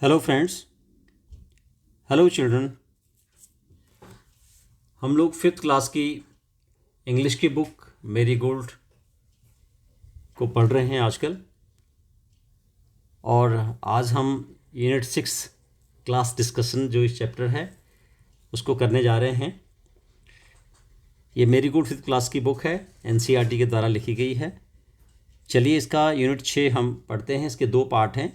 Hello friends, hello children. हम लोग fifth class की इंग्लिश की बुक मेरी गोल्ड को पढ़ रहे हैं आजकल। और आज हम यूनिट 6 क्लास डिस्कशन जो इस चैप्टर है उसको करने जा रहे हैं। ये मेरी गोल्ड फिफ्थ क्लास की बुक है, एनसीईआरटी के द्वारा लिखी गई है। चलिए इसका यूनिट 6 हम पढ़ते हैं। इसके 2 पार्ट हैं।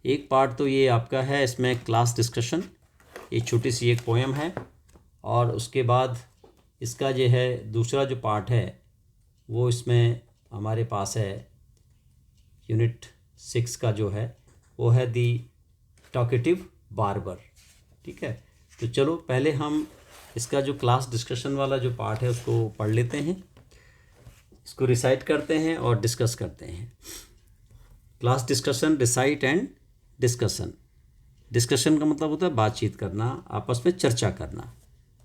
एक पार्ट तो ये आपका है, इसमें क्लास डिस्कशन, ये छोटी सी एक पोएम है। और उसके बाद इसका जो है दूसरा जो पार्ट है वो इसमें हमारे पास है। यूनिट 6 का जो है वो है दी टॉकेटिव बार्बर। ठीक है, तो चलो पहले हम इसका जो क्लास डिस्कशन वाला जो पार्ट है उसको पढ़ लेते हैं, इसको रिसाइट करते हैं और डिस्कस करते हैं। Class discussion, recite and discussion. Discussion का मतलब होता है बातचीत करना, आपस में चर्चा करना,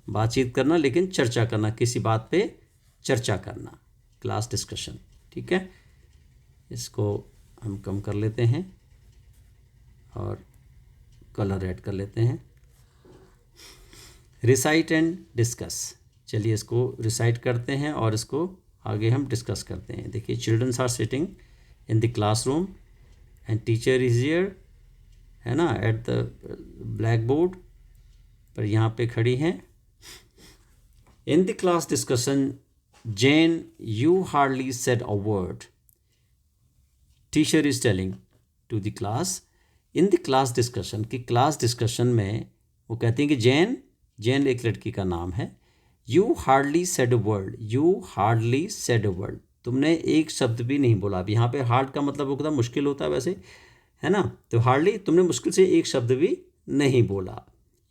बातचीत करना लेकिन चर्चा करना, किसी बात पे चर्चा करना, क्लास डिस्कशन। ठीक है, इसको हम कम कर लेते हैं और कलर ऐड कर लेते हैं। Recite and discuss. चलिए इसको रिसाइट करते हैं और इसको आगे हम डिस्कस करते हैं। देखिए, childrens are sitting in the classroom and teacher is here, है ना, एट द ब्लैक बोर्ड पर यहाँ पे खड़ी हैं। In the class discussion, Jane, you hardly said a word. Teacher is telling to the class. In the class discussion, कि class discussion में वो कहती हैं कि जेन एक लड़की का नाम है। You hardly said a word. You hardly said a word. तुमने एक शब्द भी नहीं बोला। अब यहाँ पे हार्ड का मतलब होता है मुश्किल होता है वैसे, है ना, तो हार्डली तुमने मुश्किल से एक शब्द भी नहीं बोला।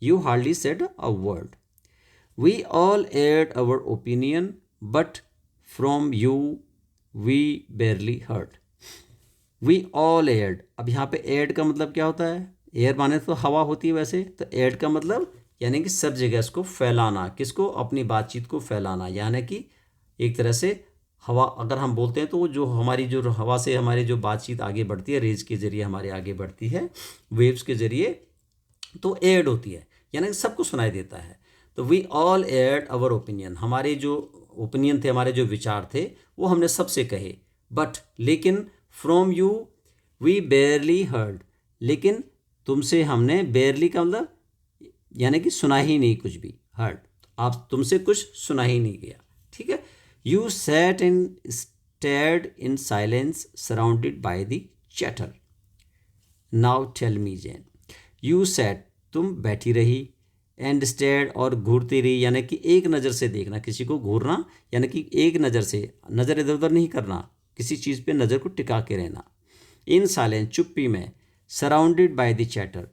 You hardly said a word. We all aired our opinion, but from you we barely heard. We all aired. अब यहाँ पे aired का मतलब क्या होता है? एयर माने तो हवा होती है वैसे, तो aired का मतलब यानी कि सब जगह इसको फैलाना, किसको, अपनी बातचीत को फैलाना। यानी कि एक तरह से हवा अगर हम बोलते हैं तो जो हमारी जो हवा से हमारी जो बातचीत आगे बढ़ती है, रेज के ज़रिए हमारे आगे बढ़ती है, वेव्स के ज़रिए, तो एयर्ड होती है, यानी कि सबको सुनाई देता है। तो we all aired our opinion, हमारे जो ओपिनियन थे, हमारे जो विचार थे वो हमने सबसे कहे। बट लेकिन from you we barely heard, लेकिन तुमसे हमने, बेयरली का मतलब यानी कि सुना ही नहीं कुछ भी, हर्ड, आप तुमसे कुछ सुना ही नहीं गया। ठीक है, you sat and stared in silence surrounded by the chatter. Now tell me Jane. You sat, तुम बैठी रही, एंड स्टेयर्ड और घूरती रही, यानी कि एक नज़र से देखना, किसी को घूरना यानी कि एक नज़र से, नज़र इधर उधर नहीं करना, किसी चीज़ पे नज़र को टिका के रहना। इन साइलेंस, चुप्पी में। सराउंडेड बाय द चैटर,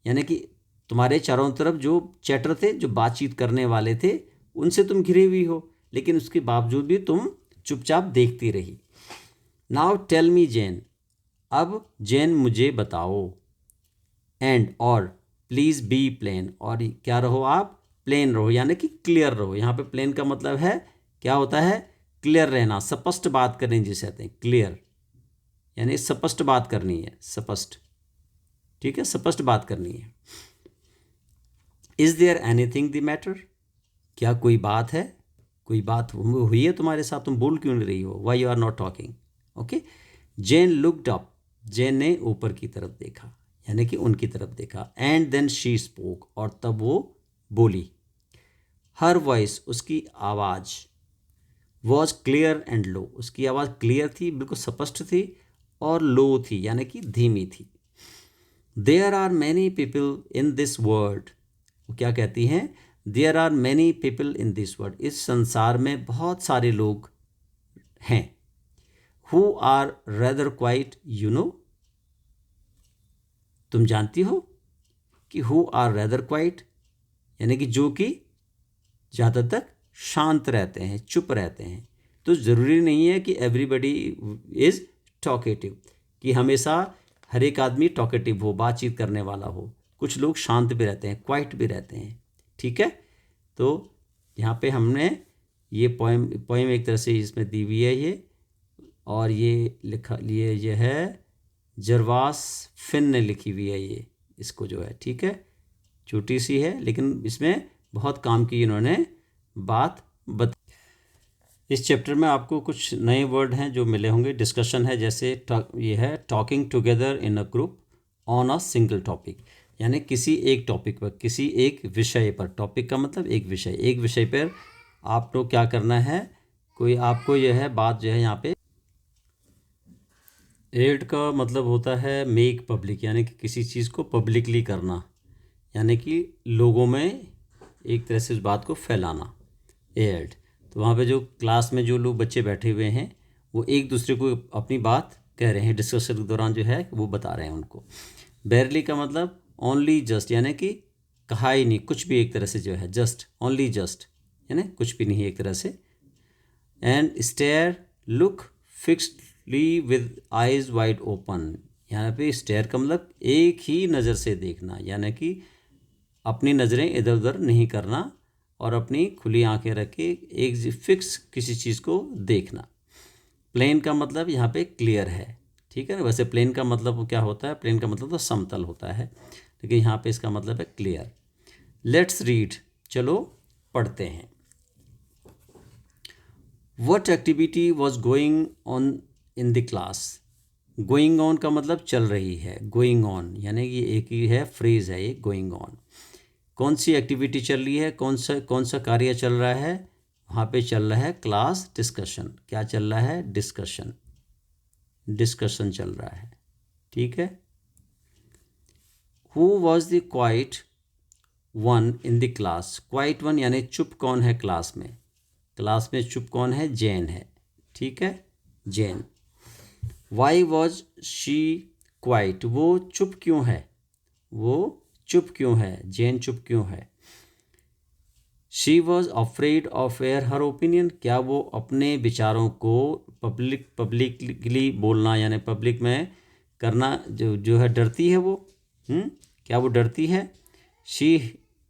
यानी कि तुम्हारे चारों तरफ जो चैटर थे, जो बातचीत करने वाले थे, उनसे तुम घिरी हुई हो, लेकिन उसके बावजूद भी तुम चुपचाप देखती रही। नाउ टेल मी जेन, अब जेन मुझे बताओ। एंड और प्लीज़ बी प्लेन, और क्या रहो आप, प्लेन रहो, यानी कि क्लियर रहो। यहाँ पे प्लेन का मतलब है क्या होता है, क्लियर रहना, स्पष्ट बात करनी जिसे कहते हैं, क्लियर यानी स्पष्ट बात करनी है, स्पष्ट। ठीक है, स्पष्ट बात करनी है। Is there anything the matter, क्या कोई बात है, कोई बात हुई है तुम्हारे साथ, तुम बोल क्यों नहीं रही हो, why you are not talking. Okay, Jane looked up, Jane ने ऊपर की तरफ देखा, यानी कि उनकी तरफ देखा। एंड देन शी स्पोक, और तब वो बोली। हर वॉइस, उसकी आवाज़, वॉज क्लियर एंड लो, उसकी आवाज़ क्लियर थी, बिल्कुल स्पष्ट थी, और लो थी यानी कि धीमी थी। There are many people in this world, वो क्या कहती हैं, there are many people in this world, इस संसार में बहुत सारे लोग हैं। Who are rather quiet, you know, तुम जानती हो कि हु आर रेदर क्वाइट, यानी कि जो कि ज़्यादा तक शांत रहते हैं, चुप रहते हैं। तो ज़रूरी नहीं है कि एवरीबडी इज़ टॉकेटिव, कि हमेशा हर एक आदमी टॉकेटिव हो, बातचीत करने वाला हो। कुछ लोग शांत भी रहते हैं, क्वाइट भी रहते हैं। ठीक है, तो यहाँ पे हमने ये पोएम एक तरह से इसमें दी हुई है ये, और ये लिखा लिए ये है जरवास फिन ने लिखी हुई है ये, इसको जो है, ठीक है, छोटी सी है लेकिन इसमें बहुत काम की इन्होंने बात बता। इस चैप्टर में आपको कुछ नए वर्ड हैं जो मिले होंगे। डिस्कशन है, जैसे ये है talking together in a group on a single topic, यानी किसी एक टॉपिक पर, किसी एक विषय पर। टॉपिक का मतलब एक विषय पर आपको क्या करना है, कोई आपको यह है बात जो है यहाँ पे। एड का मतलब होता है मेक पब्लिक, यानी कि किसी चीज़ को पब्लिकली करना, यानी कि लोगों में एक तरह से उस बात को फैलाना, एड। तो वहाँ पे जो क्लास में जो लोग बच्चे बैठे हुए हैं वो एक दूसरे को अपनी बात कह रहे हैं, डिस्कशन के दौरान जो है वो बता रहे हैं उनको। बैरली का मतलब ओनली जस्ट, यानी कि कहा ही नहीं, कुछ भी एक तरह से जो है, जस्ट, ओनली जस्ट, यानी कुछ भी नहीं एक तरह से। And stare, look fixedly with eyes wide open, यहाँ पे स्टेयर का मतलब एक ही नज़र से देखना, यानी कि अपनी नज़रें इधर उधर नहीं करना और अपनी खुली आंखें रख के एक फिक्स किसी चीज़ को देखना। प्लेन का मतलब यहाँ पे क्लियर है, ठीक है ना। वैसे प्लेन का मतलब क्या होता है, प्लेन का मतलब तो समतल होता है, लेकिन यहाँ पे इसका मतलब है क्लियर। लेट्स रीड, चलो पढ़ते हैं। What activity was going on in the class. Going on का मतलब चल रही है, गोइंग ऑन यानी कि एक ही है, फ्रेज है ये, गोइंग ऑन। कौन सी एक्टिविटी चल रही है, कौन सा कार्य चल रहा है, वहाँ पे चल रहा है क्लास डिस्कशन। क्या चल रहा है, डिस्कशन चल रहा है, ठीक है। Who was the quiet one in the class. Quiet one यानी चुप कौन है क्लास में चुप कौन है, जैन है, ठीक है, Jain. Why was she quite, वो चुप क्यों है, जैन चुप क्यों है। She was afraid of air her opinion, क्या वो अपने विचारों को पब्लिकली बोलना यानी पब्लिक में करना जो है डरती है वो, क्या वो डरती है। शी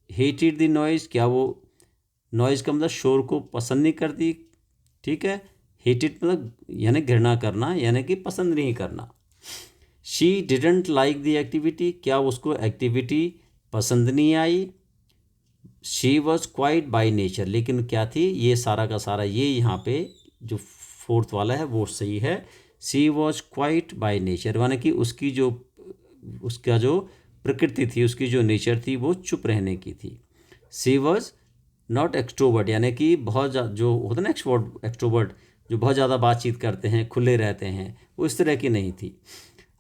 हेटेड द नॉइज़, क्या वो नॉइज़ का मतलब शोर को पसंद नहीं करती, ठीक है। हेटेड मतलब यानी घृणा करना, यानी कि पसंद नहीं करना। She didn't like the activity, क्या उसको एक्टिविटी पसंद नहीं आई। She was quiet by nature, लेकिन क्या थी, ये सारा का सारा ये यहाँ पे जो फोर्थ वाला है वो सही है। She was quiet by nature यानी कि उसका जो प्रकृति थी, उसकी जो नेचर थी वो चुप रहने की थी। शी वॉज नॉट एक्सट्रोवर्ट, यानी कि बहुत जो होता है ना एक्सट्रोवर्ट जो बहुत ज़्यादा बातचीत करते हैं, खुले रहते हैं, वो इस तरह की नहीं थी।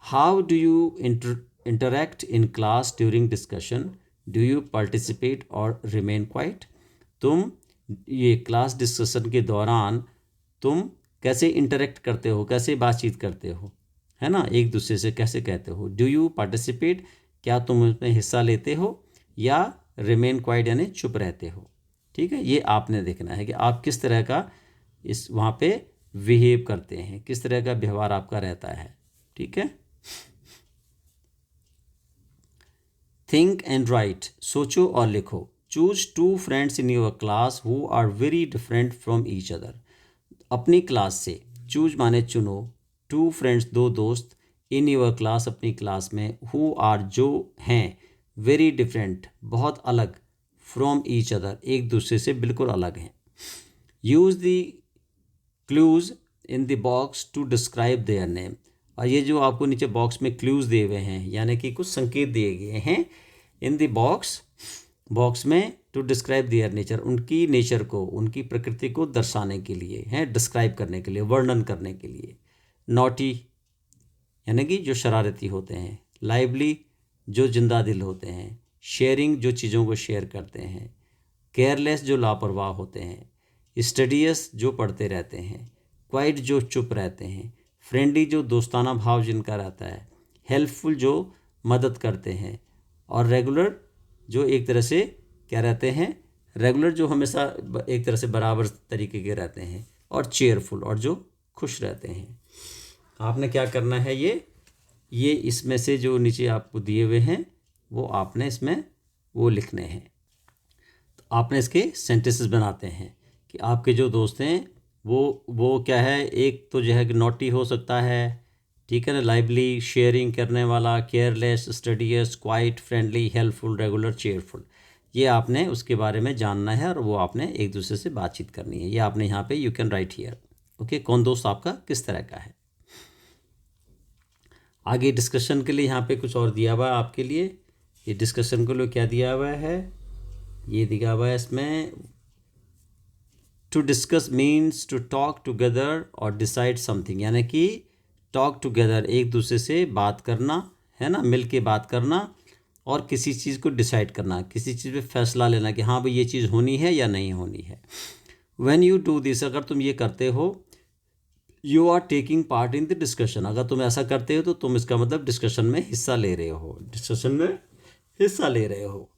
How do you interact in class during discussion, do you participate और रिमेन क्वाइट। तुम ये क्लास डिस्कशन के दौरान तुम कैसे इंटरेक्ट करते हो, कैसे बातचीत करते हो, है ना, एक दूसरे से कैसे कहते हो। डू यू पार्टिसिपेट, क्या तुम उसमें हिस्सा लेते हो, या रिमेन क्वाइट यानी चुप रहते हो, ठीक है। ये आपने देखना है कि आप किस तरह का इस वहाँ पे बिहेव करते हैं, किस तरह का व्यवहार आपका रहता है, ठीक है। थिंक एंड राइट, सोचो और लिखो। Choose 2 friends in your class who are very different from each other. अपनी क्लास से, चूज माने चुनो, 2 फ्रेंड्स 2 दोस्त, इन योर क्लास अपनी क्लास में, हु आर जो हैं, वेरी डिफरेंट बहुत अलग, फ्रॉम ईच अदर एक दूसरे से बिल्कुल अलग हैं। Use the clues in the box to describe their name. और ये जो आपको नीचे बॉक्स में क्लूज दिए हुए हैं, यानी कि कुछ संकेत दिए गए हैं इन द बॉक्स में, टू डिस्क्राइब देयर नेचर, उनकी नेचर को, उनकी प्रकृति को दर्शाने के लिए हैं, डिस्क्राइब करने के लिए, वर्णन करने के लिए। नॉटी यानी कि जो शरारती होते हैं, लाइवली जो जिंदा दिल होते हैं, शेयरिंग जो चीज़ों को शेयर करते हैं, केयरलेस जो लापरवाह होते हैं, स्टडियस जो पढ़ते रहते हैं, क्वाइट जो चुप रहते हैं, फ्रेंडली जो दोस्ताना भाव जिनका रहता है, हेल्पफुल जो मदद करते हैं, और रेगुलर जो एक तरह से क्या रहते हैं, रेगुलर जो हमेशा एक तरह से बराबर तरीके के रहते हैं, और चेयरफुल और जो खुश रहते हैं। आपने क्या करना है, ये इसमें से जो नीचे आपको दिए हुए हैं वो आपने इसमें वो लिखने हैं। तो आपने इसके सेंटेंसेस बनाते हैं कि आपके जो दोस्त हैं वो क्या है, एक तो जो है कि नॉटी हो सकता है, ठीक है ना, लाइवली, शेयरिंग करने वाला, careless, studious, quite, friendly, helpful, regular, cheerful. ये आपने उसके बारे में जानना है और वो आपने एक दूसरे से बातचीत करनी है। ये आपने यहाँ पे you can write here. Okay, कौन दोस्त आपका किस तरह का है। आगे डिस्कशन के लिए यहाँ पे कुछ और दिया हुआ है आपके लिए। ये डिस्कशन के लिए क्या दिया हुआ है, ये दिया हुआ है इसमें, to discuss means to talk together और डिसाइड समथिंग, यानी कि टॉक टुगेदर एक दूसरे से बात करना है ना, मिल के बात करना और किसी चीज़ को डिसाइड करना, किसी चीज़ पे फैसला लेना कि हाँ भाई ये चीज़ होनी है या नहीं होनी है। व्हेन यू डू दिस, अगर तुम ये करते हो, you are taking part in the discussion, अगर तुम ऐसा करते हो तो तुम इसका मतलब डिस्कशन में हिस्सा ले रहे हो, डिस्कशन में हिस्सा ले रहे हो।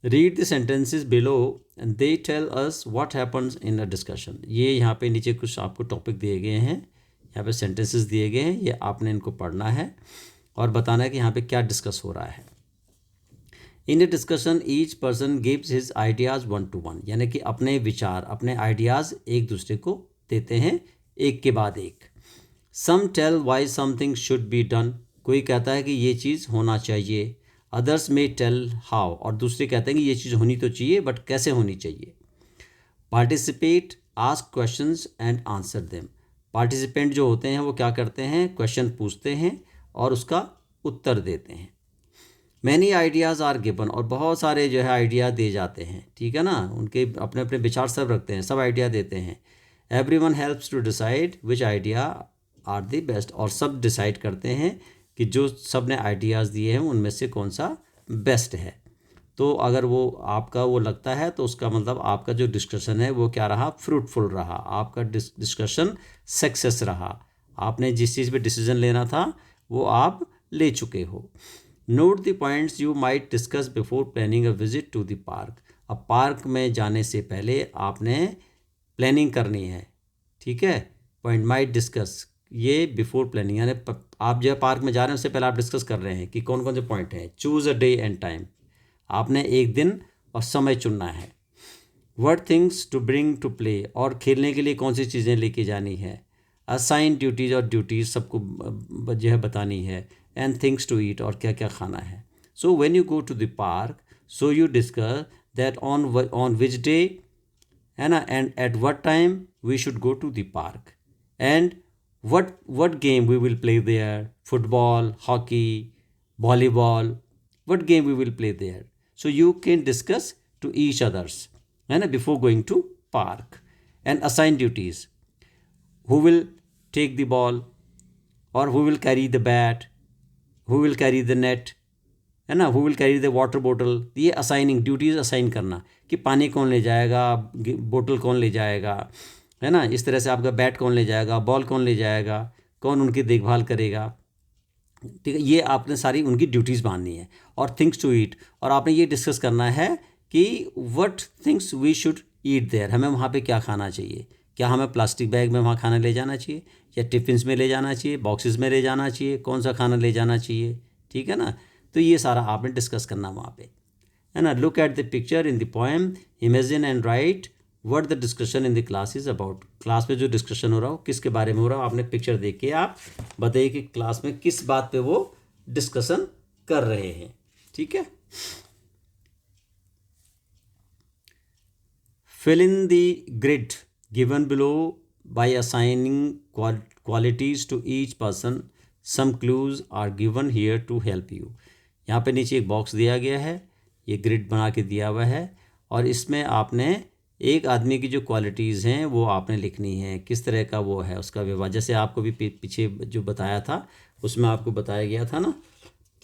Read the sentences below and then tell us what happens in a discussion. ये यहाँ पे नीचे कुछ आपको टॉपिक दिए गए हैं, यहाँ पे सेंटेंसेस दिए गए हैं, ये आपने इनको पढ़ना है और बताना है कि यहाँ पे क्या डिस्कस हो रहा है। In a discussion each person gives his ideas one to one, यानी कि अपने विचार, अपने आइडियाज़ एक दूसरे को देते हैं एक के बाद एक। Some tell why something should be done, कोई कहता है कि ये चीज़ होना चाहिए। अदर्स में टेल हाउ, और दूसरे कहते हैं कि ये चीज़ होनी तो चाहिए बट कैसे होनी चाहिए। Participate, ask questions and answer them. Participant जो होते हैं वो क्या करते हैं, क्वेश्चन पूछते हैं और उसका उत्तर देते हैं। मैनी आइडियाज़ आर गिवन, और बहुत सारे जो है आइडिया दे जाते हैं, ठीक है ना, उनके अपने अपने विचार सब रखते हैं, सब आइडिया देते हैं। Everyone helps to decide which idea are the best, और सब डिसाइड करते हैं कि जो सब ने आइडियाज़ दिए हैं उनमें से कौन सा बेस्ट है। तो अगर वो आपका वो लगता है तो उसका मतलब आपका जो डिस्कशन है वो क्या रहा, फ्रूटफुल रहा, आपका डिस्कशन सक्सेस रहा, आपने जिस चीज़ पे डिसीजन लेना था वो आप ले चुके हो। Note the points you might discuss before planning a visit to the park. अब पार्क में जाने से पहले आपने प्लानिंग करनी है, ठीक है। पॉइंट माइट डिस्कस, ये बिफोर प्लानिंग, यानी आप जो पार्क में जा रहे हैं उससे पहले आप डिस्कस कर रहे हैं कि कौन कौन से पॉइंट हैं। Choose a day and time, आपने एक दिन और समय चुनना है। What things to bring to play, और खेलने के लिए कौन सी चीज़ें लेके जानी है। असाइन ड्यूटीज़, और ड्यूटीज़ सबको जो है बतानी है। एंड थिंग्स टू ईट, और क्या क्या खाना है। So when you go to the park, so you discuss that on which day, है ना, and at what time we should go to the park, and what game we will play there, football, hockey, volleyball, what game we will play there. So you can discuss to each others, है ना, before going to park, and assign duties. Who will take the ball, or who will carry the bat, who will carry the net, है ना, who will carry the water bottle. ये assigning duties assign करना कि पानी कौन ले जाएगा, बोतल कौन ले जाएगा, है ना, इस तरह से आपका बैट कौन ले जाएगा, बॉल कौन ले जाएगा, कौन उनकी देखभाल करेगा, ठीक है। ये आपने सारी उनकी ड्यूटीज़ माननी है। और थिंग्स टू ईट, और आपने ये डिस्कस करना है कि what things we should eat there, हमें वहाँ पे क्या खाना चाहिए। क्या हमें प्लास्टिक बैग में वहाँ खाना ले जाना चाहिए, या टिफ़िन्स में ले जाना चाहिए, बॉक्सेस में ले जाना चाहिए, कौन सा खाना ले जाना चाहिए, ठीक है ना। तो ये सारा आपने डिस्कस करना वहाँ पे, है ना। Look at the picture in the poem, imagine and right what the discussion in the class is about. Class में जो डिस्कशन हो रहा हो किसके बारे में हो रहा हो, आपने पिक्चर देख के आप बताइए कि क्लास में किस बात पे वो डिस्कशन कर रहे हैं, ठीक है। Fill in the grid given below by assigning qualities to each person, some clues are given here to help you. यहाँ पे नीचे एक बॉक्स दिया गया है, ये ग्रिड बना के दिया हुआ है, और इसमें आपने एक आदमी की जो क्वालिटीज़ हैं वो आपने लिखनी है, किस तरह का वो है उसका व्यवहार। जैसे आपको भी पीछे जो बताया था उसमें आपको बताया गया था ना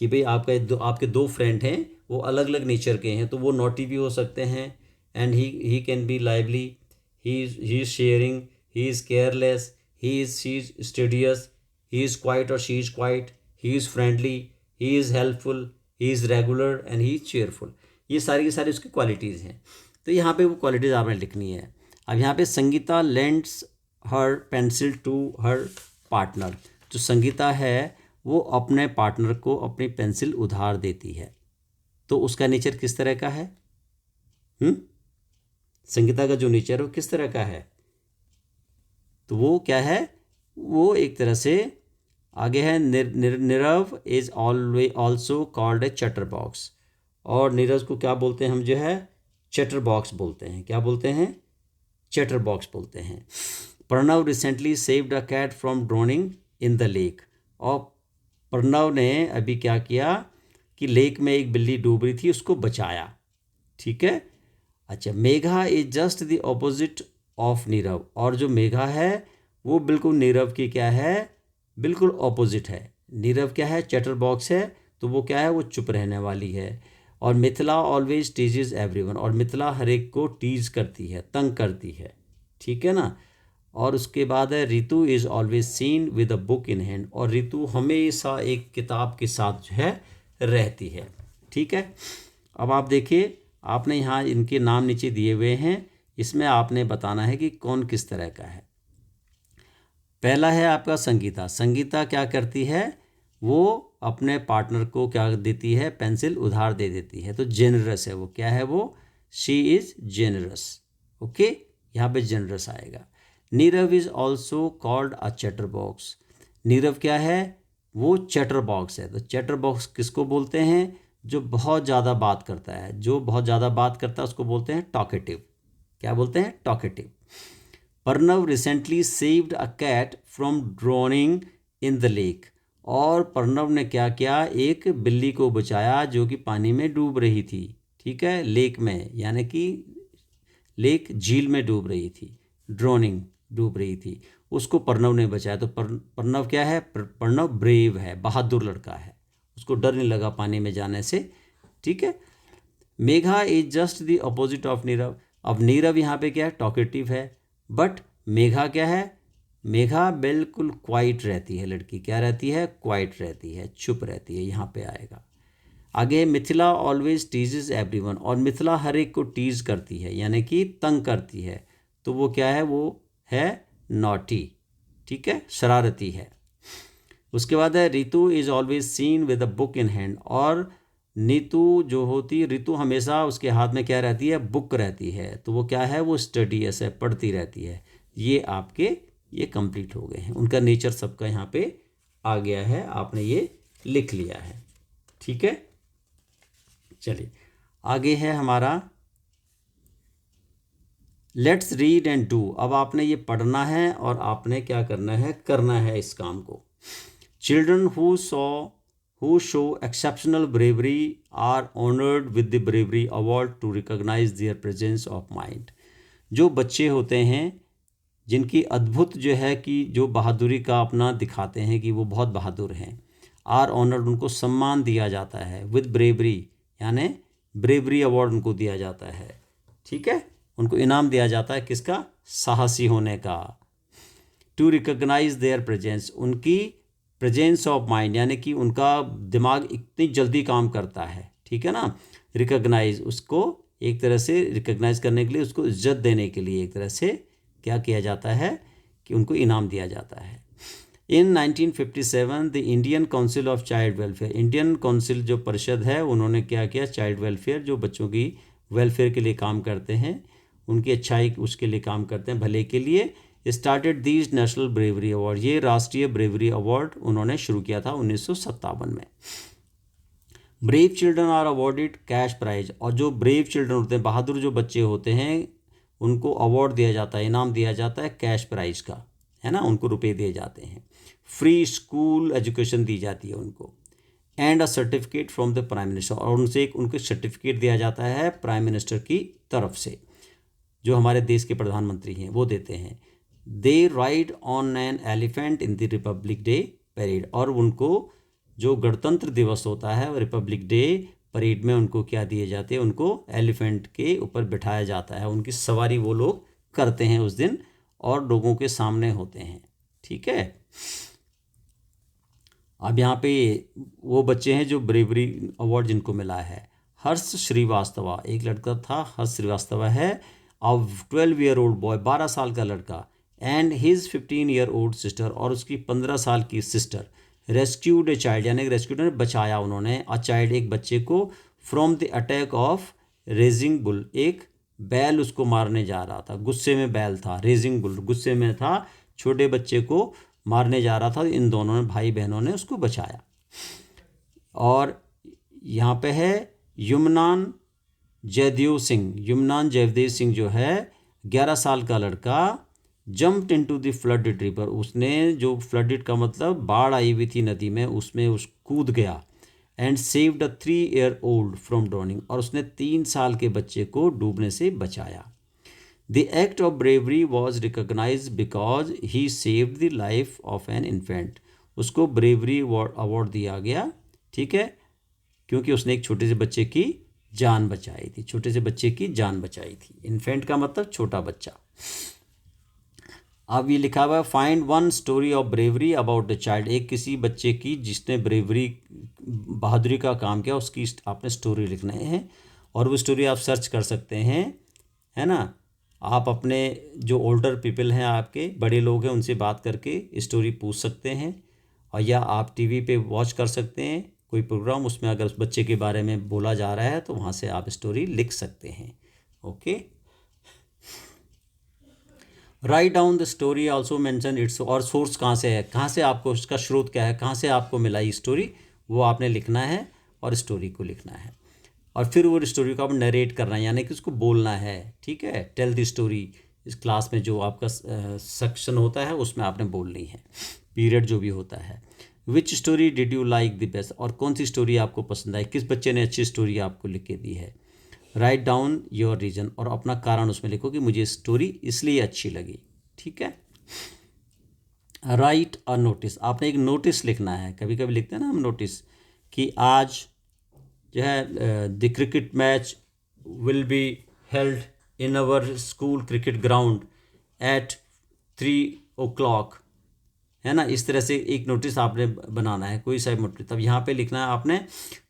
कि भाई आपके दो फ्रेंड हैं, वो अलग अलग नेचर के हैं, तो वो नॉटी भी हो सकते हैं, and he can be lively, he is sharing, he is careless, she is studious, he is quiet और she is quiet, he is friendly, he is helpful, he is regular and he is cheerful. ये सारी की सारी उसकी qualities हैं, तो यहाँ पे वो क्वालिटीज़ आपने लिखनी है। अब यहाँ पे Sangeeta lends her pencil to her partner, जो संगीता है वो अपने पार्टनर को अपनी पेंसिल उधार देती है, तो उसका नेचर किस तरह का है। संगीता का जो नेचर है वो किस तरह का है, तो वो क्या है, वो एक तरह से आगे है Nirav is always also called a चटर बॉक्स, और नीरज को क्या बोलते हैं हम जो है, चटर बॉक्स बोलते हैं। क्या बोलते हैं? चटर बॉक्स बोलते हैं। Pranav recently saved a cat from drowning in the lake, और प्रणव ने अभी क्या किया कि लेक में एक बिल्ली डूब रही थी, उसको बचाया। ठीक है। अच्छा, Megha is just the opposite of Nirav, और जो मेघा है वो बिल्कुल नीरव की क्या है, बिल्कुल ऑपोजिट है। नीरव क्या है, चटर बॉक्स है, तो वो क्या है, वो चुप रहने वाली है। और मिथिला ऑलवेज टीजेज एवरीवन, और मिथिला हर एक को टीज करती है, तंग करती है। ठीक है ना। और उसके बाद है Ritu is always seen with a book in hand, और रितु हमेशा एक किताब के साथ जो है रहती है। ठीक है। अब आप देखिए, आपने यहाँ इनके नाम नीचे दिए हुए हैं, इसमें आपने बताना है कि कौन किस तरह का है। पहला है आपका संगीता। संगीता क्या करती है, वो अपने पार्टनर को क्या देती है, पेंसिल उधार दे देती है, तो जेनरस है वो। क्या है वो, शी इज जेनरस। ओके, यहाँ पे जेनरस आएगा। Nirav is also called a चटर बॉक्स। नीरव क्या है, वो चटर बॉक्स है। तो चटर बॉक्स किसको बोलते हैं, जो बहुत ज़्यादा बात करता है। जो बहुत ज़्यादा बात करता है उसको बोलते हैं टॉकेटिव। क्या बोलते हैं, talkative. Pranav recently saved a cat from drowning in the lake, और प्रणव ने क्या किया, एक बिल्ली को बचाया जो कि पानी में डूब रही थी। ठीक है, लेक में, यानी कि लेक झील में डूब रही थी, ड्रोनिंग डूब रही थी, उसको प्रणव ने बचाया। तो प्रणव क्या है, प्रणव ब्रेव है, बहादुर लड़का है, उसको डर नहीं लगा पानी में जाने से। ठीक है। Megha is just the opposite of Nirav. अब नीरव यहाँ पे क्या है, टॉकेटिव है, बट मेघा क्या है, मेघा बिल्कुल क्वाइट रहती है लड़की। क्या रहती है, क्वाइट रहती है, चुप रहती है, यहाँ पे आएगा। आगे मिथिला ऑलवेज टीजेस एवरीवन, और मिथिला हर एक को टीज करती है, यानी कि तंग करती है, तो वो क्या है, वो है नॉटी। ठीक है, शरारती है। उसके बाद है Ritu is always seen with a book in hand, और नीतू जो होती, ऋतु हमेशा उसके हाथ में क्या रहती है, बुक रहती है, तो वो क्या है, वो स्टडीएस है, पढ़ती रहती है। ये आपके ये कंप्लीट हो गए हैं, उनका नेचर सबका यहाँ पे आ गया है, आपने ये लिख लिया है। ठीक है। चलिए आगे है हमारा लेट्स रीड एंड डू। अब आपने ये पढ़ना है और आपने क्या करना है इस काम को। Children who show exceptional bravery are honored with the bravery award to recognize their presence of mind। जो बच्चे होते हैं जिनकी अद्भुत जो है कि जो बहादुरी का अपना दिखाते हैं कि वो बहुत बहादुर हैं, आर ऑनर्ड, उनको सम्मान दिया जाता है, विद ब्रेवरी यानी ब्रेवरी अवार्ड उनको दिया जाता है। ठीक है, उनको इनाम दिया जाता है किसका, साहसी होने का। टू रिकॉग्नाइज देयर प्रेजेंस, उनकी प्रेजेंस ऑफ माइंड यानी कि उनका दिमाग इतनी जल्दी काम करता है। ठीक है ना। रिकॉग्नाइज, उसको एक तरह से रिकॉग्नाइज करने के लिए, उसको इज्जत देने के लिए एक तरह से क्या किया जाता है कि उनको इनाम दिया जाता है। इन 1957 the Indian council of child welfare, Indian council जो परिषद है उन्होंने क्या किया, चाइल्ड वेलफेयर, जो बच्चों की वेलफेयर के लिए काम करते हैं, उनकी अच्छाई उसके लिए काम करते हैं, भले के लिए, started these national bravery award, ये राष्ट्रीय ब्रेवरी अवार्ड उन्होंने शुरू किया था 1957 में। Brave children are awarded cash prize, और जो ब्रेव चिल्ड्रन होते हैं, बहादुर जो बच्चे होते हैं, उनको अवार्ड दिया जाता है, इनाम दिया जाता है कैश प्राइज का, है ना, उनको रुपए दिए जाते हैं। फ्री स्कूल एजुकेशन दी जाती है उनको, and a certificate from the prime minister, और उनसे एक उनको सर्टिफिकेट दिया जाता है प्राइम मिनिस्टर की तरफ से, जो हमारे देश के प्रधानमंत्री हैं वो देते हैं। They ride on an elephant in the Republic Day parade, और उनको जो गणतंत्र दिवस होता है और रिपब्लिक डे परेड में उनको क्या दिए जाते हैं, उनको एलिफेंट के ऊपर बिठाया जाता है, उनकी सवारी वो लोग करते हैं उस दिन और लोगों के सामने होते हैं। ठीक है। अब यहाँ पे वो बच्चे हैं जो ब्रेवरी अवार्ड जिनको मिला है। हर्ष श्रीवास्तव, एक लड़का था, हर्ष श्रीवास्तव है, अब 12 ईयर ओल्ड बॉय, 12 साल का लड़का, and his 15 year old sister, और उसकी 15 साल की सिस्टर, रेस्क्यूड ए चाइल्ड, यानी रेस्क्यूड ने बचाया उन्होंने, अ चाइल्ड, एक बच्चे को, from the attack of raising bull, एक बैल उसको मारने जा रहा था, गुस्से में बैल था, रेजिंग बुल गुस्से में था, छोटे बच्चे को मारने जा रहा था, इन दोनों ने भाई बहनों ने उसको बचाया। और यहाँ पे है युमनान जयदेव सिंह। युमनान जयदेव सिंह जो है 11 साल का लड़का jumped into the flooded river, उसने जो फ्लडेड का मतलब बाढ़ आई हुई थी नदी में, उसमें उस कूद गया। And saved a 3-year-old from droning, और उसने 3 साल के बच्चे को डूबने से बचाया। The act of bravery was recognize because he saved the life of an infant. उसको ब्रेवरी अवार्ड दिया गया, ठीक है, क्योंकि उसने एक छोटे से बच्चे की जान बचाई थी। छोटे से बच्चे की जान बचाई थी। इन्फेंट का मतलब छोटा बच्चा। अब ये लिखा हुआ है find one story of bravery about the child. एक किसी बच्चे की जिसने ब्रेवरी बहादुरी का काम किया, उसकी आपने स्टोरी लिखना है। और वो स्टोरी आप सर्च कर सकते हैं, है ना। आप अपने जो ओल्डर पीपल हैं, आपके बड़े लोग हैं, उनसे बात करके स्टोरी पूछ सकते हैं। और या आप टीवी पे वॉच कर सकते हैं कोई प्रोग्राम, उसमें अगर उस बच्चे के बारे में बोला जा रहा है तो वहाँ से आप स्टोरी लिख सकते हैं। Okay, write down the story also mention it's, और सोर्स कहाँ से है, कहाँ से आपको उसका स्रोत क्या है, कहाँ से आपको मिला ये स्टोरी, वो आपने लिखना है और स्टोरी को लिखना है। और फिर वो स्टोरी को आप नरेट करना है, यानी कि उसको बोलना है, ठीक है। टेल द स्टोरी, इस क्लास में जो आपका सेक्शन होता है उसमें आपने बोलनी है, पीरियड जो भी होता है। Which story did you like the best, और कौन सी स्टोरी आपको पसंद आई, किस बच्चे ने अच्छी स्टोरी आपको लिख के दी है। राइट डाउन योर रीज़न, और अपना कारण उसमें लिखो कि मुझे स्टोरी इसलिए अच्छी लगी, ठीक है। राइट अ नोटिस, आपने एक नोटिस लिखना है। कभी कभी लिखते हैं ना हम नोटिस कि आज जो है the cricket match will be held in our school cricket ground eight 3 o'clock, है ना। इस तरह से एक नोटिस आपने बनाना है, कोई सा नोटिस। तब यहाँ पे लिखना है आपने,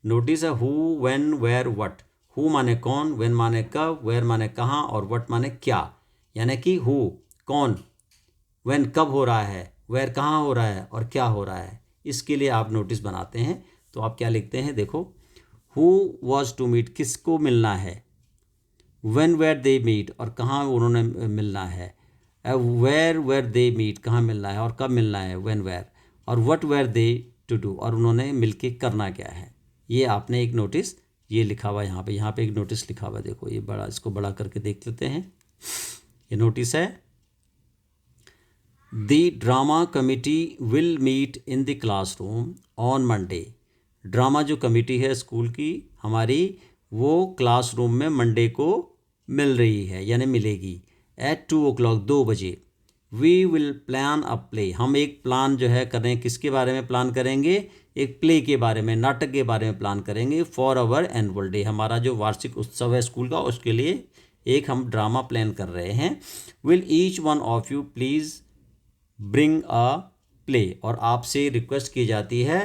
नोटिस है who when where what. Who माने कौन, व्हेन माने कब, वेयर माने कहाँ, और व्हाट माने क्या। यानी कि हु कौन, व्हेन कब हो रहा है, वेयर कहाँ हो रहा है, और क्या हो रहा है। इसके लिए आप नोटिस बनाते हैं। तो आप क्या लिखते हैं, देखो, हु वॉज टू मीट, किसको मिलना है, व्हेन वेयर दे मीट, और कहाँ उन्होंने मिलना है, वेयर दे मीट, कहाँ मिलना है और कब मिलना है, व्हेन वेयर, और what were they to do, और उन्होंने मिलके करना क्या है। ये आपने एक नोटिस ये लिखा हुआ है यहाँ पे एक नोटिस लिखा हुआ है, देखो ये बड़ा, इसको बड़ा करके देख लेते हैं। ये नोटिस है, the drama committee will meet in the classroom on Monday. Drama जो कमेटी है स्कूल की हमारी, वो क्लासरूम में मंडे को मिल रही है, यानी मिलेगी। एट 2 o'clock, 2 बजे। We will plan a play, हम एक प्लान जो है करें, किसके बारे में प्लान करेंगे, एक प्ले के बारे में, नाटक के बारे में प्लान करेंगे। फॉर अवर एनुअल डे, हमारा जो वार्षिक उत्सव है स्कूल का, उसके लिए एक हम ड्रामा प्लान कर रहे हैं। Will each one of you please bring a play, और आपसे रिक्वेस्ट की जाती है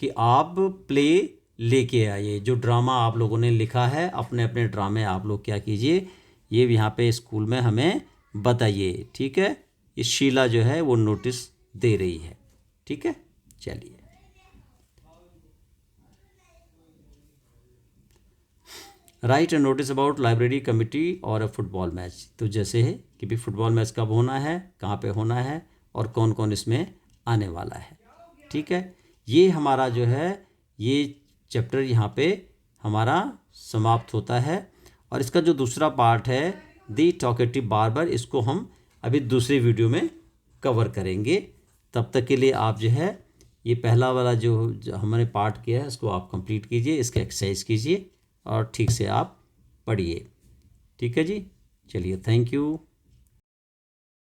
कि आप प्ले लेके आइए। जो ड्रामा आप लोगों ने लिखा है, अपने अपने ड्रामे आप लोग क्या कीजिए, ये यहाँ पे स्कूल में हमें बताइए, ठीक है। इस शीला जो है वो नोटिस दे रही है, ठीक है। चलिए, right a notice about library committee और अ फुटबॉल मैच। तो जैसे है कि भी फुटबॉल मैच कब होना है, कहाँ पे होना है, और कौन कौन इसमें आने वाला है, ठीक है। ये हमारा जो है ये चैप्टर यहाँ पे हमारा समाप्त होता है। और इसका जो दूसरा पार्ट है दी टॉकेटिव बार्बर, इसको हम अभी दूसरी वीडियो में कवर करेंगे। तब तक के लिए आप जो है ये पहला वाला जो हमने पार्ट किया है इसको आप कंप्लीट कीजिए, इसका एक्सरसाइज कीजिए और ठीक से आप पढ़िए, ठीक है जी। चलिए, थैंक यू।